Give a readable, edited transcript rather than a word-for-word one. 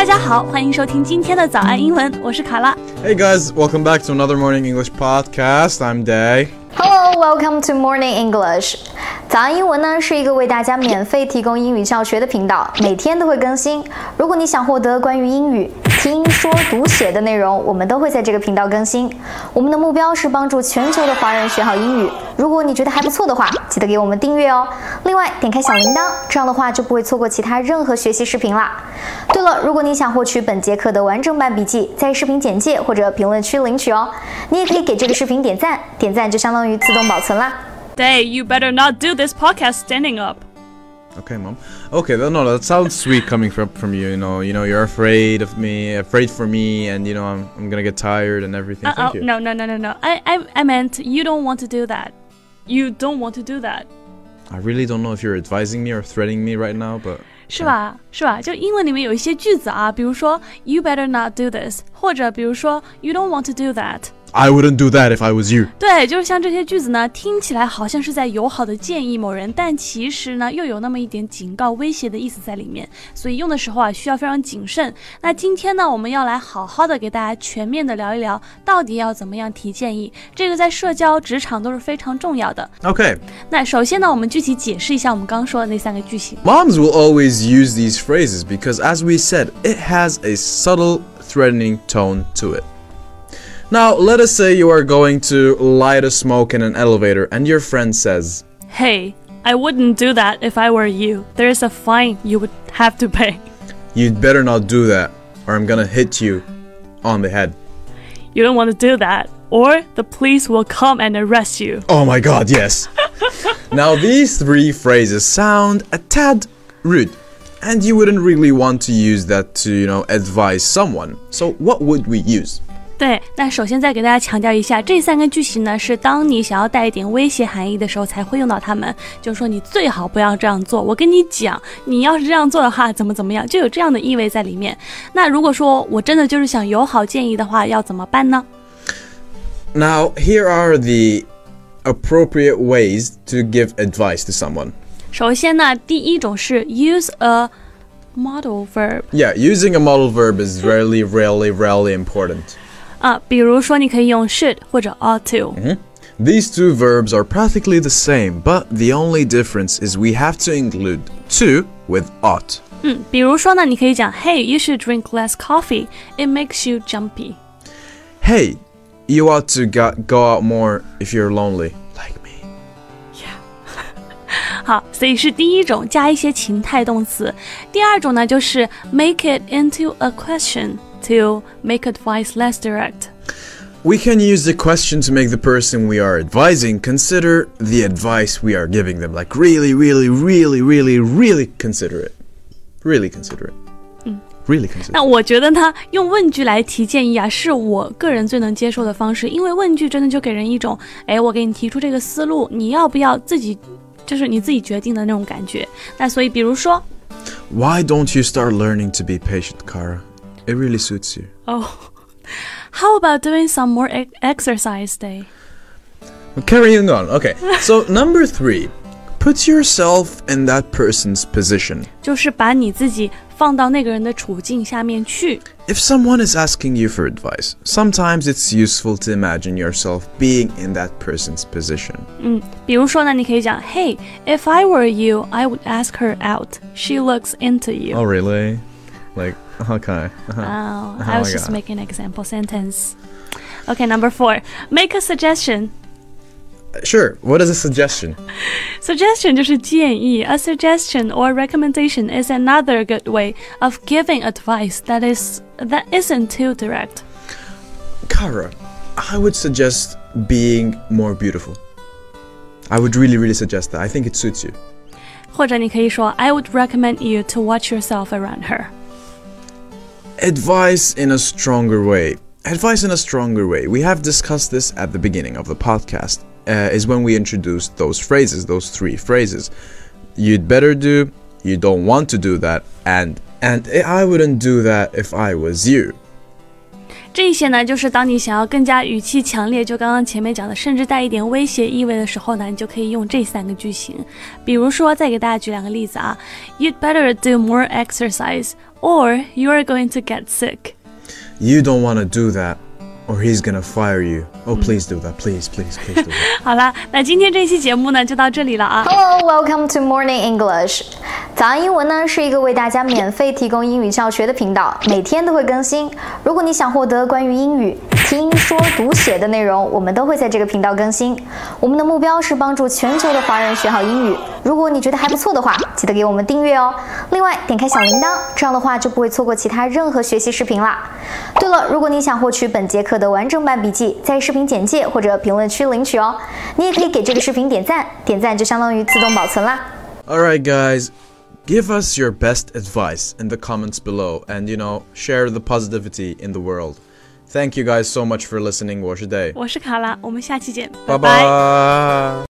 大家好，欢迎收听今天的早安英文，我是卡拉。Hey guys, welcome back to another Morning English podcast. I'm Day. Hello, welcome to Morning English. 早安英文呢是一个为大家免费提供英语教学的频道，每天都会更新。如果你想获得关于英语听说读写的内容，我们都会在这个频道更新。我们的目标是帮助全球的华人学好英语。如果你觉得还不错的话，记得给我们订阅哦。另外，点开小铃铛，这样的话就不会错过其他任何学习视频啦。对了，如果你想获取本节课的完整版笔记，在视频简介或者评论区领取哦。你也可以给这个视频点赞，点赞就相当于自动保存啦。Day, you better not do this podcast standing up. Okay, Mom. Okay, no, that sounds sweet coming from you. You know, you're afraid for me, and I'm gonna get tired and everything. Thank you. No. I meant you don't want to do that. You don't want to do that. I really don't know if you're advising me or threatening me right now, but. 是吧？就英文里面有一些句子啊，比如说 you better not do this， 或者比如说 you don't want to do that。I wouldn't do that if I was you. 对，就是像这些句子呢，听起来好像是在友好的建议某人，但其实呢，又有那么一点警告、威胁的意思在里面，所以用的时候啊，需要非常谨慎。那今天呢，我们要来好好的给大家全面的聊一聊，到底要怎么样提建议，这个在社交、职场都是非常重要的。Okay. 那首先呢，我们具体解释一下我们刚刚说的那三个句型。Moms will always use these phrases because, as we said, it has a subtle, threatening tone to it.Now, let us say you are going to light a smoke in an elevator and your friend says, Hey, I wouldn't do that if I were you. There is a fine you would have to pay. You'd better not do that or I'm gonna hit you on the head. You don't want to do that or the police will come and arrest you. Oh my god, yes. Now, these three phrases sound a tad rude and you wouldn't really want to use that to, advise someone. So what would we use?对，那首先再给大家强调一下，这三个句型呢是当你想要带一点威胁含义的时候才会用到它们，就是说你最好不要这样做，我跟你讲，你要是这样做的话怎么样，就有这样的意味在里面。那如果说我真的就是想友好建议的话，要怎么办呢？ Now, here are the appropriate ways to give advice to someone. 首先呢，第一种是 use a modal verb. Yeah, using a modal verb is really important.比如说你可以用 should 或者 ought to. These two verbs are practically the same, but the only difference is we have to include to with ought. 比如说呢，你可以讲 Hey, you should drink less coffee. It makes you jumpy. Hey, you ought to go out more if you're lonely, like me. Yeah. 好，所以是第一种加一些情态动词。第二种呢，就是 make it into a question.To make advice less direct. We can use the question to make the person we are advising consider the advice we are giving them. Like really consider it. Really consider it. Really consider it. 那我觉得呢，用问句来提建议啊，是我个人最能接受的方式，因为问句真的就给人一种，我给你提出这个思路，你要不要自己，就是你自己决定的那种感觉。那所以比如说 Why don't you start learning to be patient, Kara?It really suits you. Oh, how about doing some more exercise day? Carrying on. Okay. So number 3, put yourself in that person's position. 就是把你自己放到那个人的处境下面去。If someone is asking you for advice, sometimes it's useful to imagine yourself being in that person's position. 比如说呢，你可以讲 Hey, if I were you, I would ask her out. She looks into you. Oh, really? Like...Okay. I was just making an example sentence. Okay, number 4. Make a suggestion. Sure. What is a suggestion? Suggestion 就是建议. A suggestion or recommendation is another good way of giving advice that isn't too direct. Kara, I would suggest being more beautiful. I would really suggest that. I think it suits you. 或者你可以说 I would recommend you to watch yourself around her.Advice in a stronger way. We have discussed this at the beginning of the podcast, is when we introduced those three phrases. You'd better do, you don't want to do that, and I wouldn't do that if I was you. 这些呢，就是当你想要更加语气强烈，就刚刚前面讲的，甚至带一点威胁意味的时候呢，你就可以用这3个句型。比如说，再给大家举2个例子啊 ，You'd better do more exercise, or you are going to get sick. You don't want to do that, or he's gonna fire you. Oh, please do that. Please do that. 好啦，那今天这期节目呢，就到这里了啊。Hello, welcome to Morning English. 早安英文呢是一个为大家免费提供英语教学的频道，每天都会更新。如果你想获得关于英语听说读写的内容，我们都会在这个频道更新。我们的目标是帮助全球的华人学好英语。如果你觉得还不错的话，记得给我们订阅哦。另外，点开小铃铛，这样的话就不会错过其他任何学习视频啦。对了，如果你想获取本节课的完整版笔记，在视频简介或者评论区领取哦。你也可以给这个视频点赞，点赞就相当于自动保存啦。Alright, guys. Give us your best advice in the comments below and, share the positivity in the world. Thank you guys so much for listening. 我是 Day. 我是卡拉，我们下期见，拜拜。